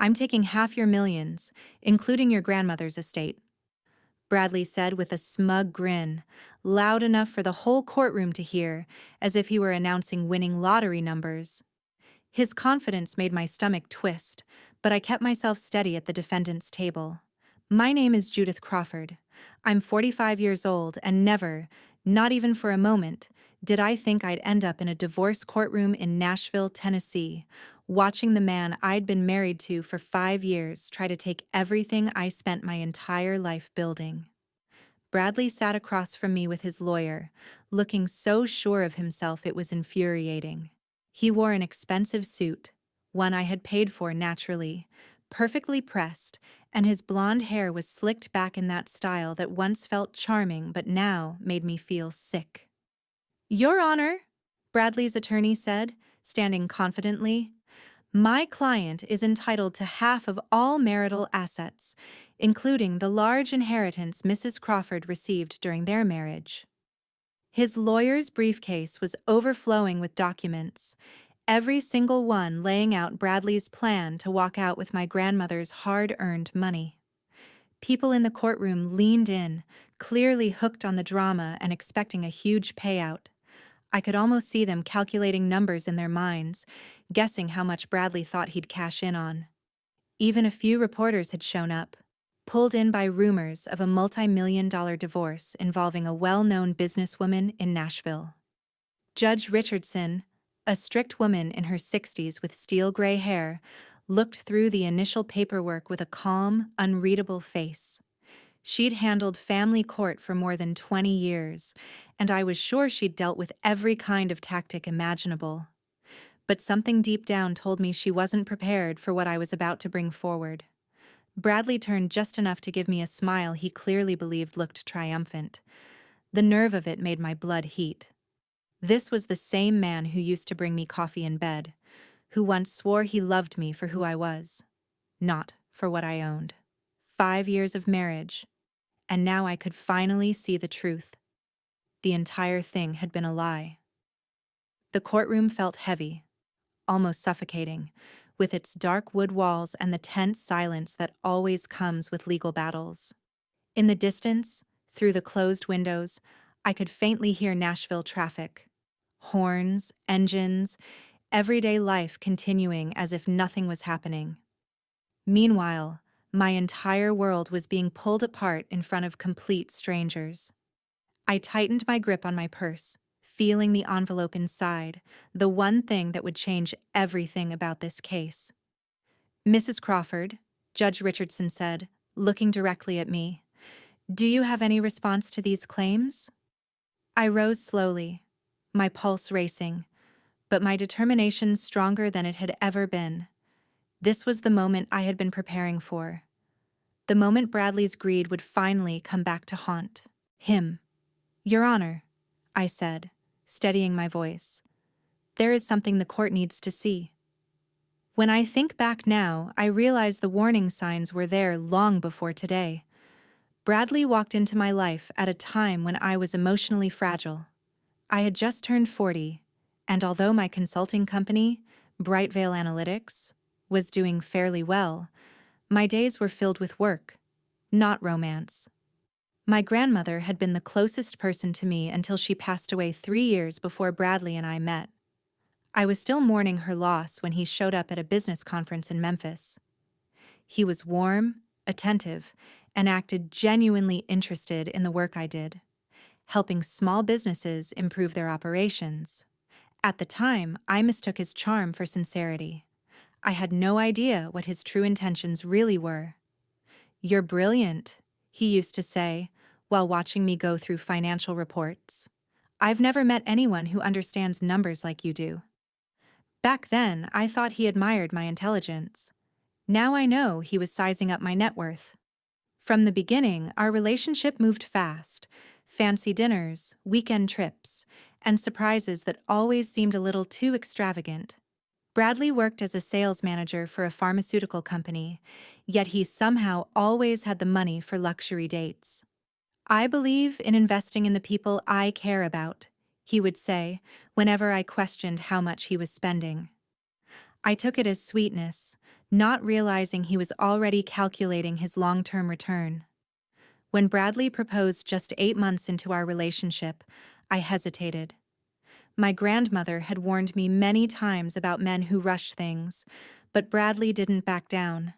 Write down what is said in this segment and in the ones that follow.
I'm taking half your millions, including your grandmother's estate," Bradley said with a smug grin, loud enough for the whole courtroom to hear, as if he were announcing winning lottery numbers. His confidence made my stomach twist, but I kept myself steady at the defendant's table. "My name is Judith Crawford. I'm 45 years old and never, not even for a moment, did I think I'd end up in a divorce courtroom in Nashville, Tennessee, watching the man I'd been married to for 5 years try to take everything I spent my entire life building." Bradley sat across from me with his lawyer, looking so sure of himself it was infuriating. He wore an expensive suit, one I had paid for naturally, perfectly pressed, and his blonde hair was slicked back in that style that once felt charming but now made me feel sick. "Your Honor," Bradley's attorney said, standing confidently, "my client is entitled to half of all marital assets, including the large inheritance Mrs. Crawford received during their marriage." His lawyer's briefcase was overflowing with documents, every single one laying out Bradley's plan to walk out with my grandmother's hard-earned money. People in the courtroom leaned in, clearly hooked on the drama and expecting a huge payout. I could almost see them calculating numbers in their minds, guessing how much Bradley thought he'd cash in on. Even a few reporters had shown up, pulled in by rumors of a multi-million-dollar divorce involving a well-known businesswoman in Nashville. Judge Richardson, a strict woman in her 60s with steel gray hair, looked through the initial paperwork with a calm, unreadable face. She'd handled family court for more than 20 years, and I was sure she'd dealt with every kind of tactic imaginable. But something deep down told me she wasn't prepared for what I was about to bring forward. Bradley turned just enough to give me a smile he clearly believed looked triumphant. The nerve of it made my blood heat. This was the same man who used to bring me coffee in bed, who once swore he loved me for who I was, not for what I owned. 5 years of marriage, and now I could finally see the truth. The entire thing had been a lie. The courtroom felt heavy, almost suffocating, with its dark wood walls and the tense silence that always comes with legal battles. In the distance, through the closed windows, I could faintly hear Nashville traffic. Horns, engines, everyday life continuing as if nothing was happening. Meanwhile, my entire world was being pulled apart in front of complete strangers. I tightened my grip on my purse, feeling the envelope inside, the one thing that would change everything about this case. "Mrs. Crawford," Judge Richardson said, looking directly at me, "do you have any response to these claims?" I rose slowly, my pulse racing, but my determination stronger than it had ever been. This was the moment I had been preparing for. The moment Bradley's greed would finally come back to haunt him. "Your Honor," I said, steadying my voice, "there is something the court needs to see." When I think back now, I realize the warning signs were there long before today. Bradley walked into my life at a time when I was emotionally fragile. I had just turned 40, and although my consulting company, Brightvale Analytics, was doing fairly well, my days were filled with work, not romance. My grandmother had been the closest person to me until she passed away 3 years before Bradley and I met. I was still mourning her loss when he showed up at a business conference in Memphis. He was warm, attentive, and acted genuinely interested in the work I did, helping small businesses improve their operations. At the time, I mistook his charm for sincerity. I had no idea what his true intentions really were. "You're brilliant," he used to say, while watching me go through financial reports. "I've never met anyone who understands numbers like you do." Back then, I thought he admired my intelligence. Now I know he was sizing up my net worth. From the beginning, our relationship moved fast. Fancy dinners, weekend trips, and surprises that always seemed a little too extravagant. Bradley worked as a sales manager for a pharmaceutical company, yet he somehow always had the money for luxury dates. "I believe in investing in the people I care about," he would say whenever I questioned how much he was spending. I took it as sweetness, not realizing he was already calculating his long-term return. When Bradley proposed just 8 months into our relationship, I hesitated. My grandmother had warned me many times about men who rush things, but Bradley didn't back down.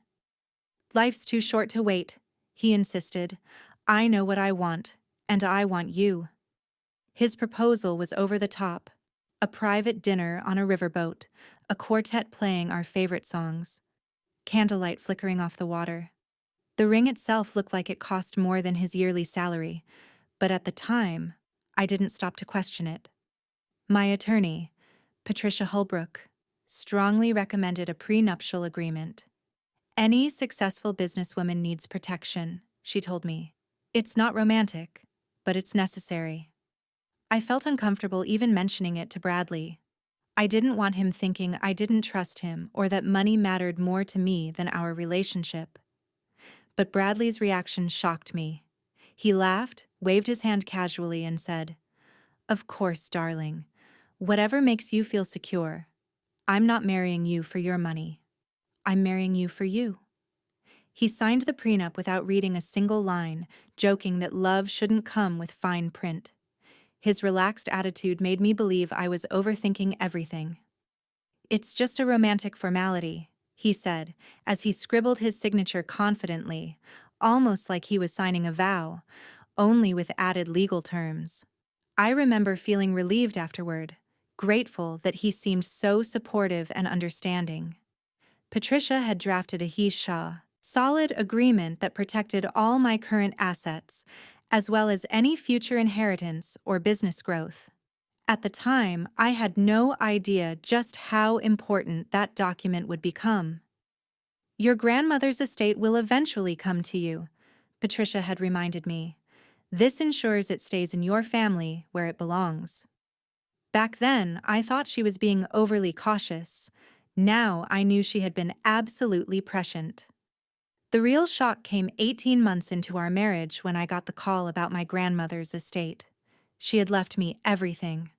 "Life's too short to wait," he insisted. "I know what I want, and I want you." His proposal was over the top. A private dinner on a riverboat, a quartet playing our favorite songs, candlelight flickering off the water. The ring itself looked like it cost more than his yearly salary, but at the time, I didn't stop to question it. My attorney, Patricia Holbrook, strongly recommended a prenuptial agreement. "Any successful businesswoman needs protection," she told me. "It's not romantic, but it's necessary." I felt uncomfortable even mentioning it to Bradley. I didn't want him thinking I didn't trust him or that money mattered more to me than our relationship. But Bradley's reaction shocked me. He laughed, waved his hand casually, and said, "Of course, darling. Whatever makes you feel secure. I'm not marrying you for your money. I'm marrying you for you." He signed the prenup without reading a single line, joking that love shouldn't come with fine print. His relaxed attitude made me believe I was overthinking everything. "It's just a romantic formality," he said, as he scribbled his signature confidently, almost like he was signing a vow, only with added legal terms. I remember feeling relieved afterward, grateful that he seemed so supportive and understanding. Patricia had drafted a he-sha, solid agreement that protected all my current assets, as well as any future inheritance or business growth. At the time, I had no idea just how important that document would become. "Your grandmother's estate will eventually come to you," Patricia had reminded me. "This ensures it stays in your family where it belongs." Back then, I thought she was being overly cautious. Now I knew she had been absolutely prescient. The real shock came 18 months into our marriage when I got the call about my grandmother's estate. She had left me everything: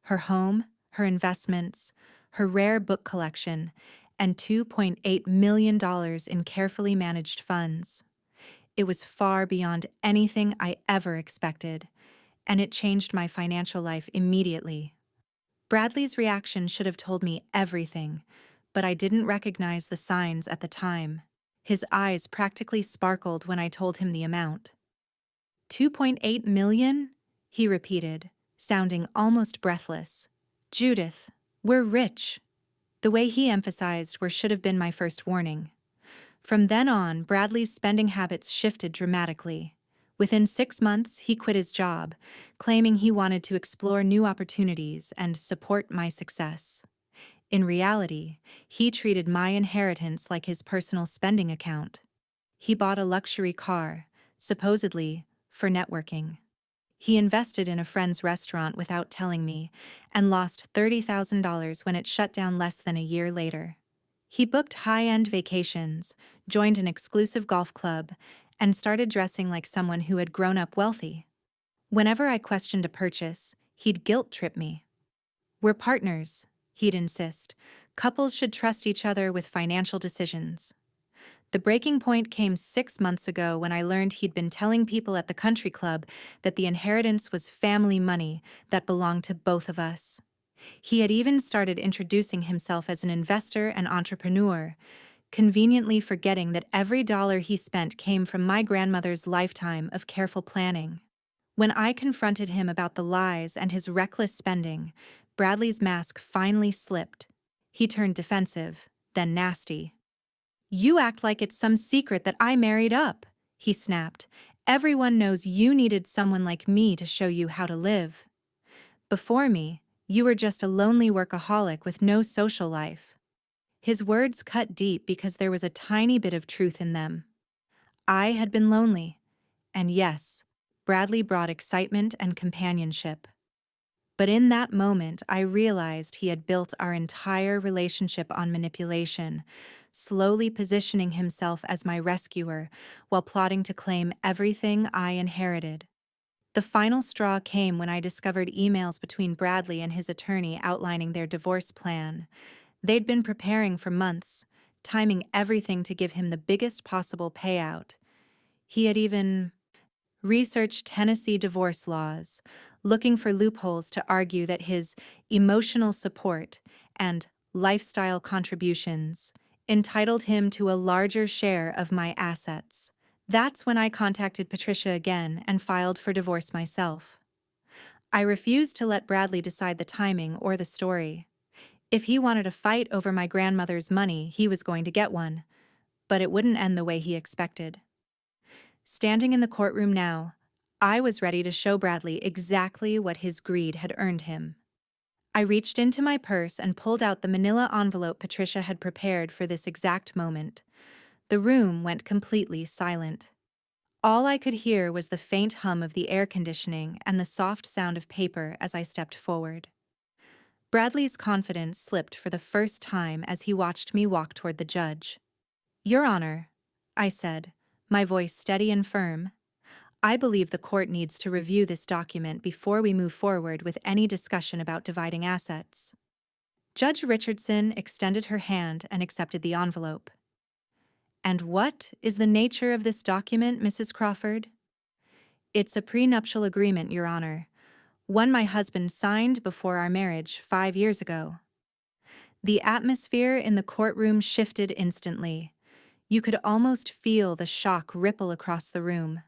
her home, her investments, her rare book collection, and $2.8 million in carefully managed funds. It was far beyond anything I ever expected, and it changed my financial life immediately. Bradley's reaction should have told me everything, but I didn't recognize the signs at the time. His eyes practically sparkled when I told him the amount. $2.8 million? He repeated, sounding almost breathless. "Judith, we're rich." The way he emphasized where should have been my first warning. From then on, Bradley's spending habits shifted dramatically. Within 6 months, he quit his job, claiming he wanted to explore new opportunities and support my success. In reality, he treated my inheritance like his personal spending account. He bought a luxury car, supposedly for networking. He invested in a friend's restaurant without telling me, and lost $30,000 when it shut down less than a year later. He booked high-end vacations, joined an exclusive golf club, and started dressing like someone who had grown up wealthy. Whenever I questioned a purchase, he'd guilt-trip me. "We're partners," he'd insist. "Couples should trust each other with financial decisions." The breaking point came 6 months ago when I learned he'd been telling people at the country club that the inheritance was family money that belonged to both of us. He had even started introducing himself as an investor and entrepreneur, conveniently forgetting that every dollar he spent came from my grandmother's lifetime of careful planning. When I confronted him about the lies and his reckless spending, Bradley's mask finally slipped. He turned defensive, then nasty. "You act like it's some secret that I married up," he snapped. "Everyone knows you needed someone like me to show you how to live. Before me, you were just a lonely workaholic with no social life." His words cut deep because there was a tiny bit of truth in them. I had been lonely, and yes, Bradley brought excitement and companionship. But in that moment, I realized he had built our entire relationship on manipulation, slowly positioning himself as my rescuer while plotting to claim everything I inherited. The final straw came when I discovered emails between Bradley and his attorney outlining their divorce plan. They'd been preparing for months, timing everything to give him the biggest possible payout. He had even researched Tennessee divorce laws, looking for loopholes to argue that his emotional support and lifestyle contributions entitled him to a larger share of my assets. That's when I contacted Patricia again and filed for divorce myself. I refused to let Bradley decide the timing or the story. If he wanted a fight over my grandmother's money, he was going to get one, but it wouldn't end the way he expected. Standing in the courtroom now, I was ready to show Bradley exactly what his greed had earned him. I reached into my purse and pulled out the manila envelope Patricia had prepared for this exact moment. The room went completely silent. All I could hear was the faint hum of the air conditioning and the soft sound of paper as I stepped forward. Bradley's confidence slipped for the first time as he watched me walk toward the judge. "Your Honor," I said, my voice steady and firm, "I believe the court needs to review this document before we move forward with any discussion about dividing assets." Judge Richardson extended her hand and accepted the envelope. "And what is the nature of this document, Mrs. Crawford?" "It's a prenuptial agreement, Your Honor. One my husband signed before our marriage 5 years ago." The atmosphere in the courtroom shifted instantly. You could almost feel the shock ripple across the room.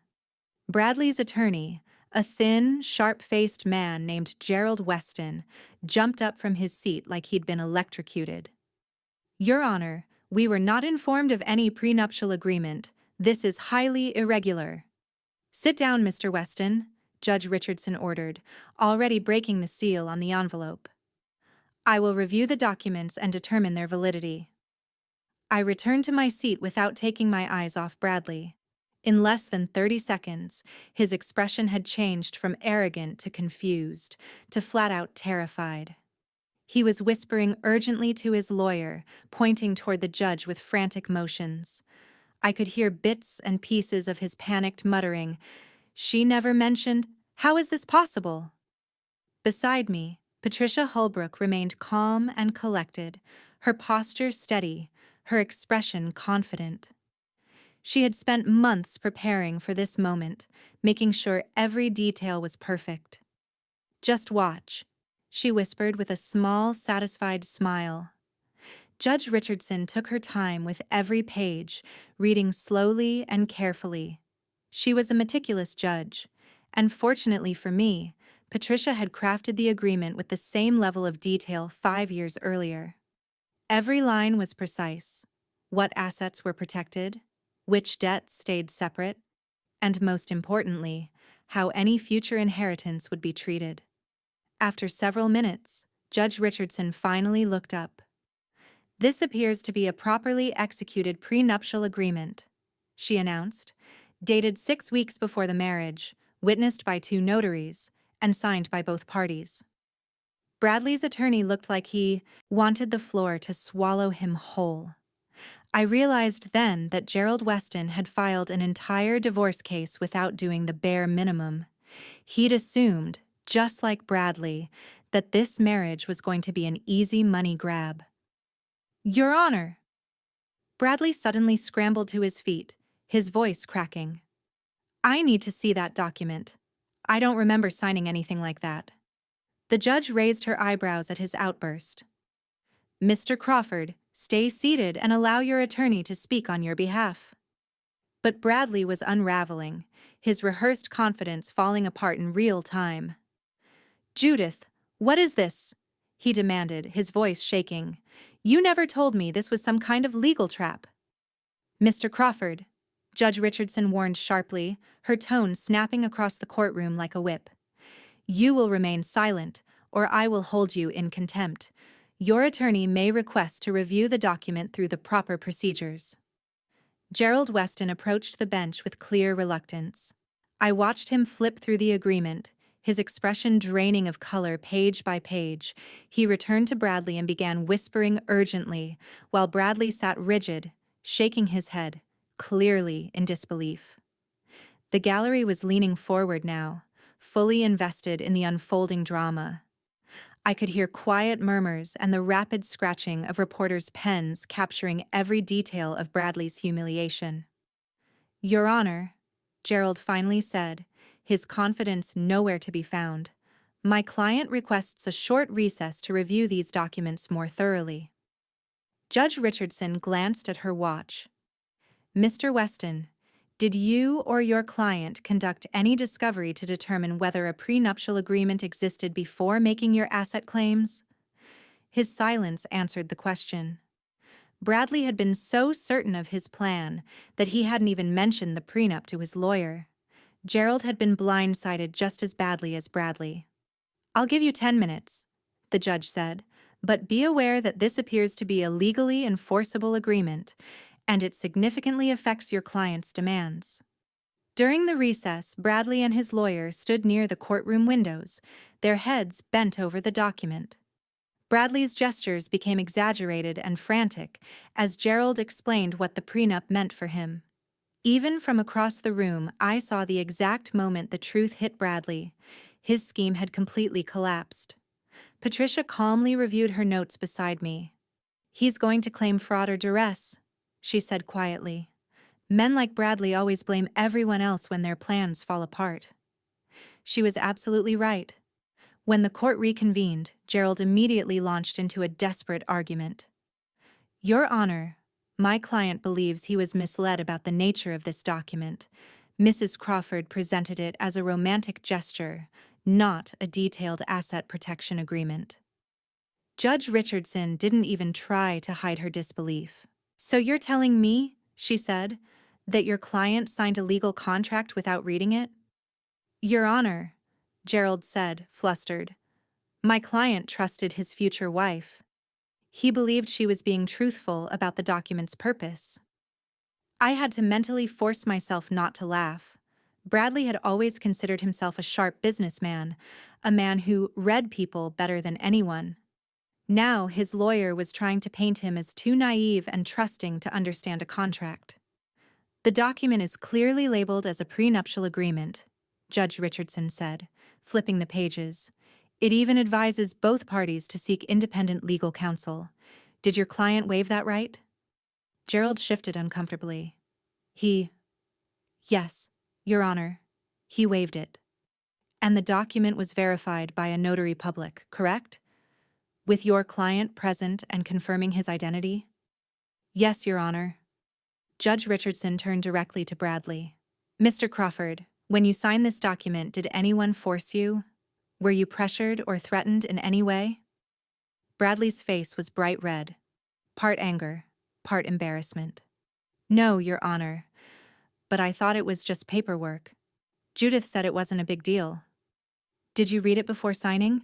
Bradley's attorney, a thin, sharp-faced man named Gerald Weston, jumped up from his seat like he'd been electrocuted. "Your Honor, we were not informed of any prenuptial agreement. This is highly irregular." "Sit down, Mr. Weston," Judge Richardson ordered, already breaking the seal on the envelope. "I will review the documents and determine their validity." I returned to my seat without taking my eyes off Bradley. In less than 30 seconds, his expression had changed from arrogant to confused, to flat-out terrified. He was whispering urgently to his lawyer, pointing toward the judge with frantic motions. I could hear bits and pieces of his panicked muttering, "She never mentioned, how is this possible?" Beside me, Patricia Holbrook remained calm and collected, her posture steady, her expression confident. She had spent months preparing for this moment, making sure every detail was perfect. "Just watch," she whispered with a small, satisfied smile. Judge Richardson took her time with every page, reading slowly and carefully. She was a meticulous judge, and fortunately for me, Patricia had crafted the agreement with the same level of detail 5 years earlier. Every line was precise: what assets were protected, which debts stayed separate, and most importantly, how any future inheritance would be treated. After several minutes, Judge Richardson finally looked up. "This appears to be a properly executed prenuptial agreement," she announced, "dated 6 weeks before the marriage, witnessed by 2 notaries, and signed by both parties." Bradley's attorney looked like he wanted the floor to swallow him whole. I realized then that Gerald Weston had filed an entire divorce case without doing the bare minimum. He'd assumed, just like Bradley, that this marriage was going to be an easy money grab. "Your Honor!" Bradley suddenly scrambled to his feet, his voice cracking. "I need to see that document. I don't remember signing anything like that." The judge raised her eyebrows at his outburst. "Mr. Crawford, stay seated and allow your attorney to speak on your behalf." But Bradley was unraveling, his rehearsed confidence falling apart in real time. "Judith, what is this?" he demanded, his voice shaking. "You never told me this was some kind of legal trap." "Mr. Crawford," Judge Richardson warned sharply, her tone snapping across the courtroom like a whip. "You will remain silent, or I will hold you in contempt. Your attorney may request to review the document through the proper procedures." Gerald Weston approached the bench with clear reluctance. I watched him flip through the agreement, his expression draining of color page by page. He returned to Bradley and began whispering urgently, while Bradley sat rigid, shaking his head, clearly in disbelief. The gallery was leaning forward now, fully invested in the unfolding drama. I could hear quiet murmurs and the rapid scratching of reporters' pens capturing every detail of Bradley's humiliation. "Your Honor," Gerald finally said, his confidence nowhere to be found, "my client requests a short recess to review these documents more thoroughly." Judge Richardson glanced at her watch. "Mr. Weston, did you or your client conduct any discovery to determine whether a prenuptial agreement existed before making your asset claims?" His silence answered the question. Bradley had been so certain of his plan that he hadn't even mentioned the prenup to his lawyer. Gerald had been blindsided just as badly as Bradley. "I'll give you 10 minutes," the judge said, "but be aware that this appears to be a legally enforceable agreement, and it significantly affects your client's demands." During the recess, Bradley and his lawyer stood near the courtroom windows, their heads bent over the document. Bradley's gestures became exaggerated and frantic as Gerald explained what the prenup meant for him. Even from across the room, I saw the exact moment the truth hit Bradley. His scheme had completely collapsed. Patricia calmly reviewed her notes beside me. "He's going to claim fraud or duress," she said quietly. "Men like Bradley always blame everyone else when their plans fall apart." She was absolutely right. When the court reconvened, Gerald immediately launched into a desperate argument. "Your Honor, my client believes he was misled about the nature of this document. Mrs. Crawford presented it as a romantic gesture, not a detailed asset protection agreement." Judge Richardson didn't even try to hide her disbelief. "So you're telling me," she said, "that your client signed a legal contract without reading it?" "Your Honor," Gerald said, flustered, "my client trusted his future wife. He believed she was being truthful about the document's purpose." I had to mentally force myself not to laugh. Bradley had always considered himself a sharp businessman, a man who read people better than anyone. Now his lawyer was trying to paint him as too naive and trusting to understand a contract. "The document is clearly labeled as a prenuptial agreement," Judge Richardson said, flipping the pages. "It even advises both parties to seek independent legal counsel. Did your client waive that right?" Gerald shifted uncomfortably. "Yes, Your Honor. He waived it." "And the document was verified by a notary public, correct? With your client present and confirming his identity?" "Yes, Your Honor." Judge Richardson turned directly to Bradley. "Mr. Crawford, when you signed this document, did anyone force you? Were you pressured or threatened in any way?" Bradley's face was bright red, part anger, part embarrassment. "No, Your Honor, but I thought it was just paperwork. Judith said it wasn't a big deal." "Did you read it before signing?"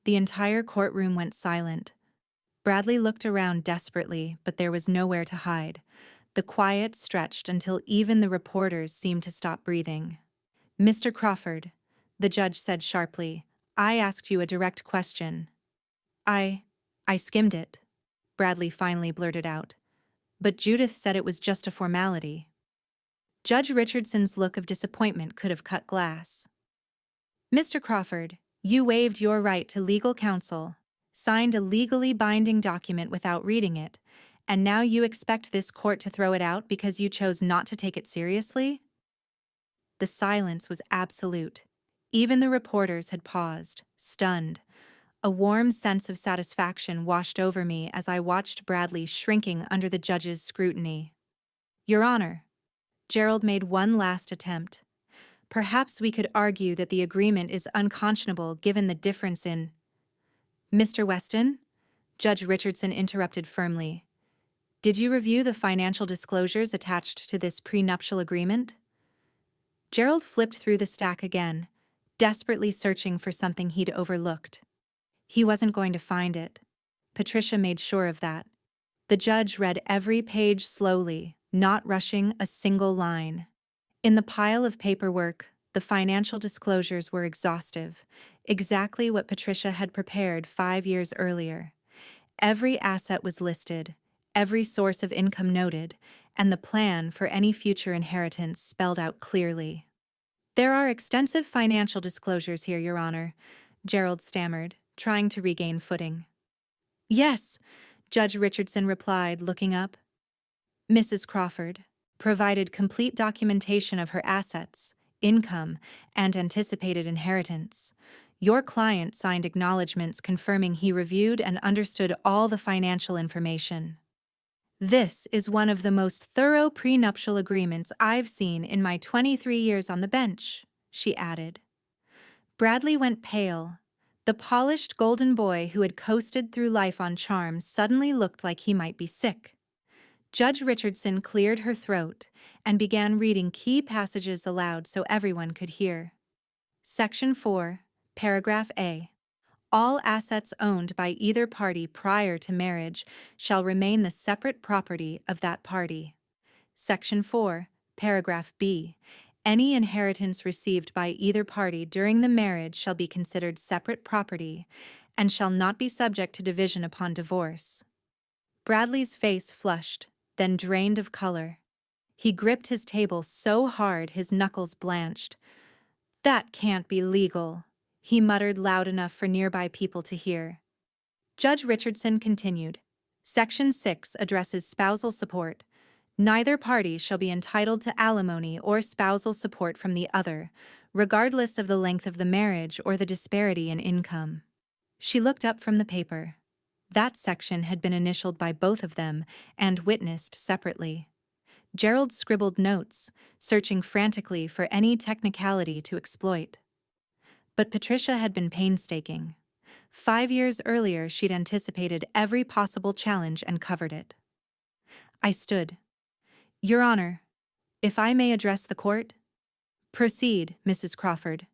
The entire courtroom went silent. Bradley looked around desperately, but there was nowhere to hide. The quiet stretched until even the reporters seemed to stop breathing. "Mr. Crawford," the judge said sharply, "I asked you a direct question." I skimmed it," Bradley finally blurted out. "But Judith said it was just a formality." Judge Richardson's look of disappointment could have cut glass. "Mr. Crawford, you waived your right to legal counsel, signed a legally binding document without reading it, and now you expect this court to throw it out because you chose not to take it seriously?" The silence was absolute. Even the reporters had paused, stunned. A warm sense of satisfaction washed over me as I watched Bradley shrinking under the judge's scrutiny. "Your Honor," Gerald made one last attempt. "Perhaps we could argue that the agreement is unconscionable given the difference in—" "Mr. Weston?" Judge Richardson interrupted firmly. "Did you review the financial disclosures attached to this prenuptial agreement?" Gerald flipped through the stack again, desperately searching for something he'd overlooked. He wasn't going to find it. Patricia made sure of that. The judge read every page slowly, not rushing a single line. In the pile of paperwork, the financial disclosures were exhaustive, exactly what Patricia had prepared 5 years earlier. Every asset was listed, every source of income noted, and the plan for any future inheritance spelled out clearly. "There are extensive financial disclosures here, Your Honor," Gerald stammered, trying to regain footing. Yes, Judge Richardson replied, looking up. Mrs. Crawford provided complete documentation of her assets, income, and anticipated inheritance. Your client signed acknowledgments confirming he reviewed and understood all the financial information. This is one of the most thorough prenuptial agreements I've seen in my 23 years on the bench, she added. Bradley went pale. The polished golden boy who had coasted through life on charm suddenly looked like he might be sick. Judge Richardson cleared her throat and began reading key passages aloud so everyone could hear. Section 4, Paragraph A. All assets owned by either party prior to marriage shall remain the separate property of that party. Section 4, Paragraph B. Any inheritance received by either party during the marriage shall be considered separate property and shall not be subject to division upon divorce. Bradley's face flushed, then drained of color. He gripped his table so hard his knuckles blanched. That can't be legal, he muttered loud enough for nearby people to hear. Judge Richardson continued. Section 6 addresses spousal support. Neither party shall be entitled to alimony or spousal support from the other, regardless of the length of the marriage or the disparity in income. She looked up from the paper. That section had been initialed by both of them and witnessed separately. Gerald scribbled notes, searching frantically for any technicality to exploit. But Patricia had been painstaking. 5 years earlier, she'd anticipated every possible challenge and covered it. I stood. Your Honor, if I may address the court? Proceed, Mrs. Crawford,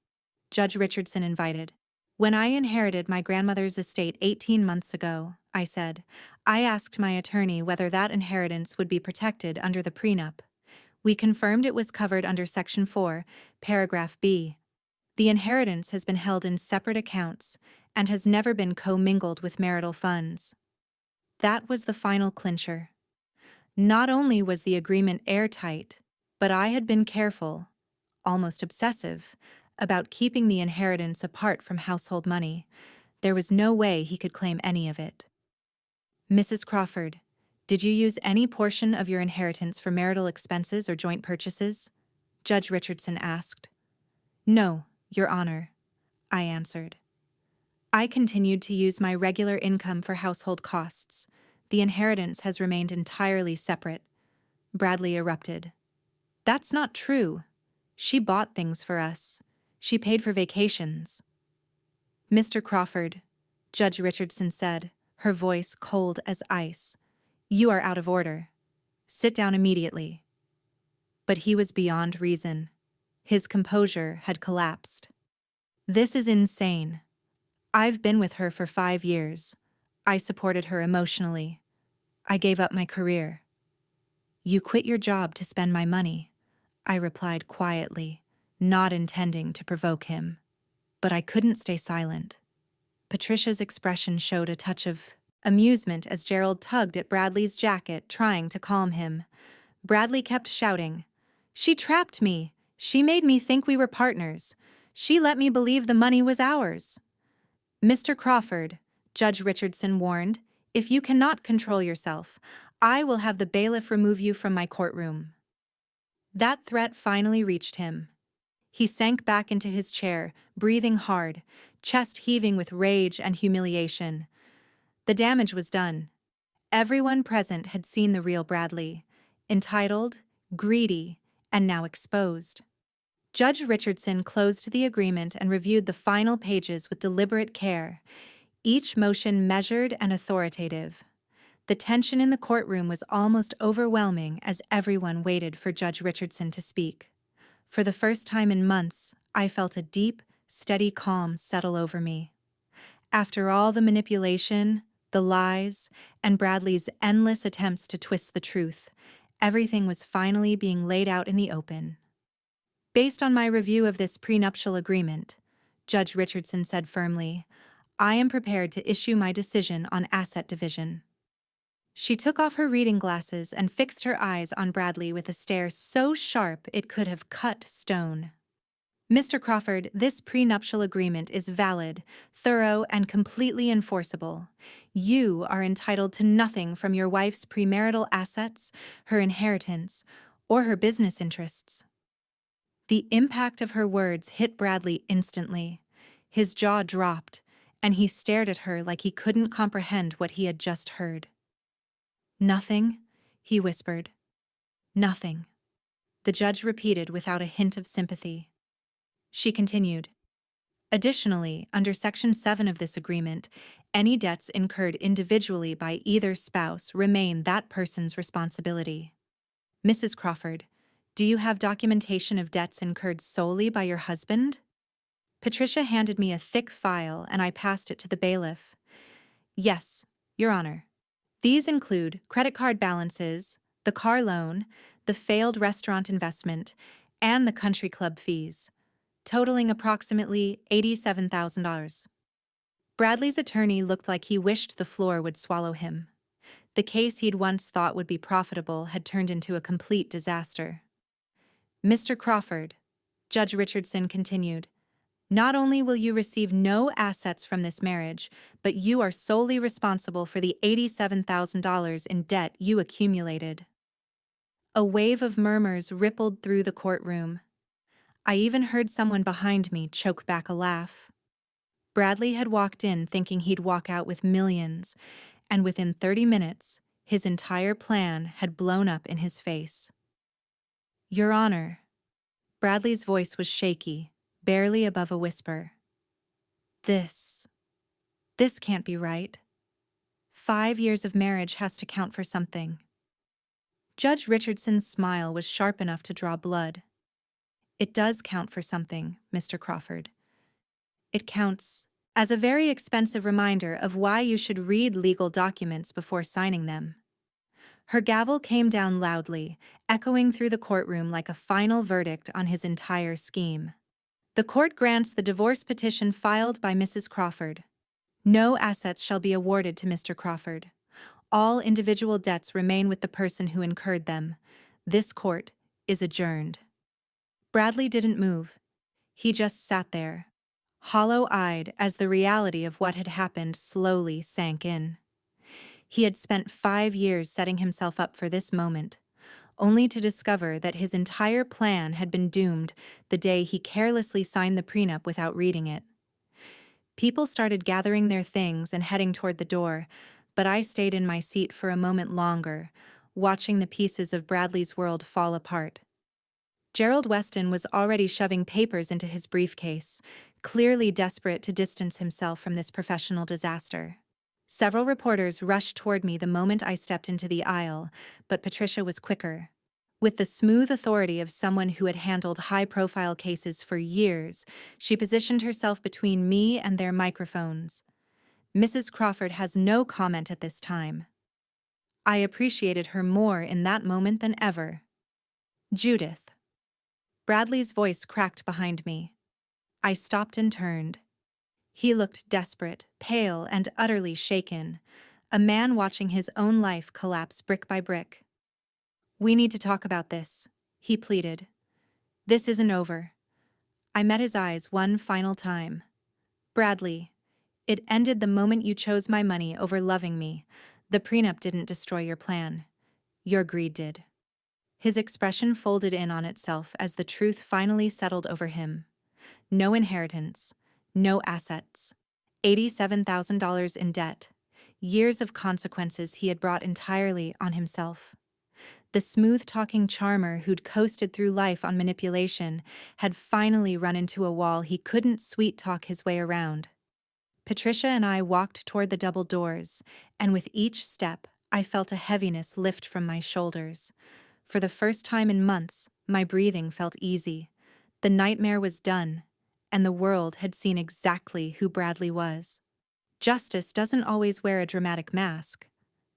Judge Richardson invited. When I inherited my grandmother's estate 18 months ago, I said, I asked my attorney whether that inheritance would be protected under the prenup. We confirmed it was covered under Section 4, Paragraph B. The inheritance has been held in separate accounts and has never been commingled with marital funds. That was the final clincher. Not only was the agreement airtight, but I had been careful, almost obsessive, about keeping the inheritance apart from household money. There was no way he could claim any of it. Mrs. Crawford, did you use any portion of your inheritance for marital expenses or joint purchases? Judge Richardson asked. No, Your Honor, I answered. I continued to use my regular income for household costs. The inheritance has remained entirely separate. Bradley erupted. That's not true. She bought things for us. She paid for vacations. Mr. Crawford, Judge Richardson said, her voice cold as ice, you are out of order. Sit down immediately. But he was beyond reason. His composure had collapsed. This is insane. I've been with her for 5 years. I supported her emotionally. I gave up my career. You quit your job to spend my money, I replied quietly, not intending to provoke him. But I couldn't stay silent. Patricia's expression showed a touch of amusement as Gerald tugged at Bradley's jacket, trying to calm him. Bradley kept shouting, She trapped me. She made me think we were partners. She let me believe the money was ours. Mr. Crawford, Judge Richardson warned, if you cannot control yourself, I will have the bailiff remove you from my courtroom. That threat finally reached him. He sank back into his chair, breathing hard, chest heaving with rage and humiliation. The damage was done. Everyone present had seen the real Bradley, entitled, greedy, and now exposed. Judge Richardson closed the agreement and reviewed the final pages with deliberate care, each motion measured and authoritative. The tension in the courtroom was almost overwhelming as everyone waited for Judge Richardson to speak. For the first time in months, I felt a deep, steady calm settle over me. After all the manipulation, the lies, and Bradley's endless attempts to twist the truth, everything was finally being laid out in the open. Based on my review of this prenuptial agreement, Judge Richardson said firmly, I am prepared to issue my decision on asset division. She took off her reading glasses and fixed her eyes on Bradley with a stare so sharp it could have cut stone. Mr. Crawford, this prenuptial agreement is valid, thorough, and completely enforceable. You are entitled to nothing from your wife's premarital assets, her inheritance, or her business interests. The impact of her words hit Bradley instantly. His jaw dropped, and he stared at her like he couldn't comprehend what he had just heard. "Nothing," he whispered. "Nothing," the judge repeated without a hint of sympathy. She continued, "Additionally, under Section 7 of this agreement, any debts incurred individually by either spouse remain that person's responsibility. Mrs. Crawford, do you have documentation of debts incurred solely by your husband?" Patricia handed me a thick file and I passed it to the bailiff. "Yes, Your Honor. These include credit card balances, the car loan, the failed restaurant investment, and the country club fees, totaling approximately $87,000. Bradley's attorney looked like he wished the floor would swallow him. The case he'd once thought would be profitable had turned into a complete disaster. "Mr. Crawford," Judge Richardson continued, "not only will you receive no assets from this marriage, but you are solely responsible for the $87,000 in debt you accumulated." A wave of murmurs rippled through the courtroom. I even heard someone behind me choke back a laugh. Bradley had walked in thinking he'd walk out with millions, and within 30 minutes, his entire plan had blown up in his face. "Your Honor," Bradley's voice was shaky, barely above a whisper. This can't be right. 5 years of marriage has to count for something." Judge Richardson's smile was sharp enough to draw blood. "It does count for something, Mr. Crawford. It counts as a very expensive reminder of why you should read legal documents before signing them." Her gavel came down loudly, echoing through the courtroom like a final verdict on his entire scheme. "The court grants the divorce petition filed by Mrs. Crawford. No assets shall be awarded to Mr. Crawford. All individual debts remain with the person who incurred them. This court is adjourned." Bradley didn't move. He just sat there, hollow-eyed as the reality of what had happened slowly sank in. He had spent 5 years setting himself up for this moment, only to discover that his entire plan had been doomed the day he carelessly signed the prenup without reading it. People started gathering their things and heading toward the door, but I stayed in my seat for a moment longer, watching the pieces of Bradley's world fall apart. Gerald Weston was already shoving papers into his briefcase, clearly desperate to distance himself from this professional disaster. Several reporters rushed toward me the moment I stepped into the aisle, but Patricia was quicker. With the smooth authority of someone who had handled high-profile cases for years, she positioned herself between me and their microphones. "Mrs. Crawford has no comment at this time." I appreciated her more in that moment than ever. "Judith." Bradley's voice cracked behind me. I stopped and turned. He looked desperate, pale, and utterly shaken, a man watching his own life collapse brick by brick. "We need to talk about this," he pleaded. "This isn't over." I met his eyes one final time. "Bradley, it ended the moment you chose my money over loving me. The prenup didn't destroy your plan. Your greed did." His expression folded in on itself as the truth finally settled over him. No inheritance, no assets, $87,000 in debt, years of consequences he had brought entirely on himself. The smooth-talking charmer who'd coasted through life on manipulation had finally run into a wall he couldn't sweet-talk his way around. Patricia and I walked toward the double doors, and with each step, I felt a heaviness lift from my shoulders. For the first time in months, my breathing felt easy. The nightmare was done, and the world had seen exactly who Bradley was. Justice doesn't always wear a dramatic mask.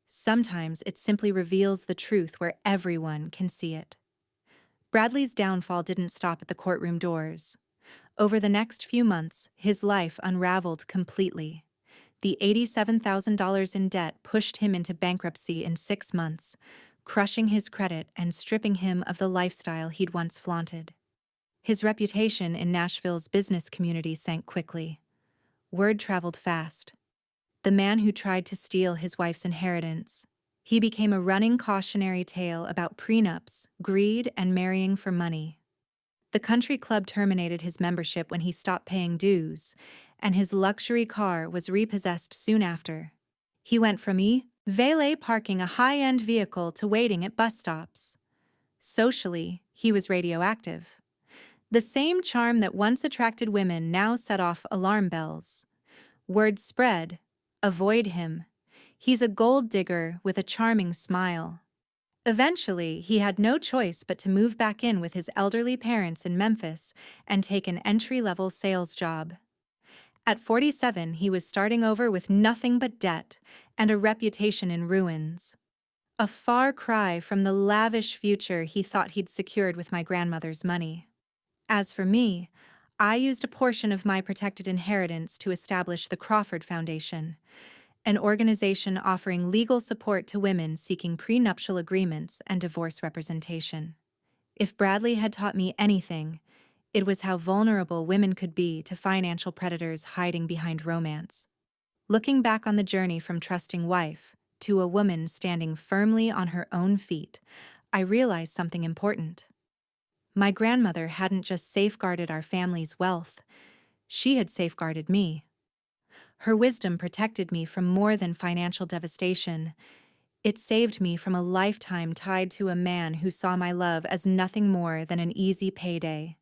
Sometimes it simply reveals the truth where everyone can see it. Bradley's downfall didn't stop at the courtroom doors. Over the next few months, his life unraveled completely. The $87,000 in debt pushed him into bankruptcy in 6 months, crushing his credit and stripping him of the lifestyle he'd once flaunted. His reputation in Nashville's business community sank quickly. Word traveled fast. The man who tried to steal his wife's inheritance. He became a running cautionary tale about prenups, greed, and marrying for money. The country club terminated his membership when he stopped paying dues, and his luxury car was repossessed soon after. He went from valet parking a high-end vehicle to waiting at bus stops. Socially, he was radioactive. The same charm that once attracted women now set off alarm bells. Word spread, avoid him. He's a gold digger with a charming smile. Eventually, he had no choice but to move back in with his elderly parents in Memphis and take an entry-level sales job. At 47, he was starting over with nothing but debt and a reputation in ruins. A far cry from the lavish future he thought he'd secured with my grandmother's money. As for me, I used a portion of my protected inheritance to establish the Crawford Foundation, an organization offering legal support to women seeking prenuptial agreements and divorce representation. If Bradley had taught me anything, it was how vulnerable women could be to financial predators hiding behind romance. Looking back on the journey from trusting wife to a woman standing firmly on her own feet, I realized something important. My grandmother hadn't just safeguarded our family's wealth, she had safeguarded me. Her wisdom protected me from more than financial devastation. It saved me from a lifetime tied to a man who saw my love as nothing more than an easy payday.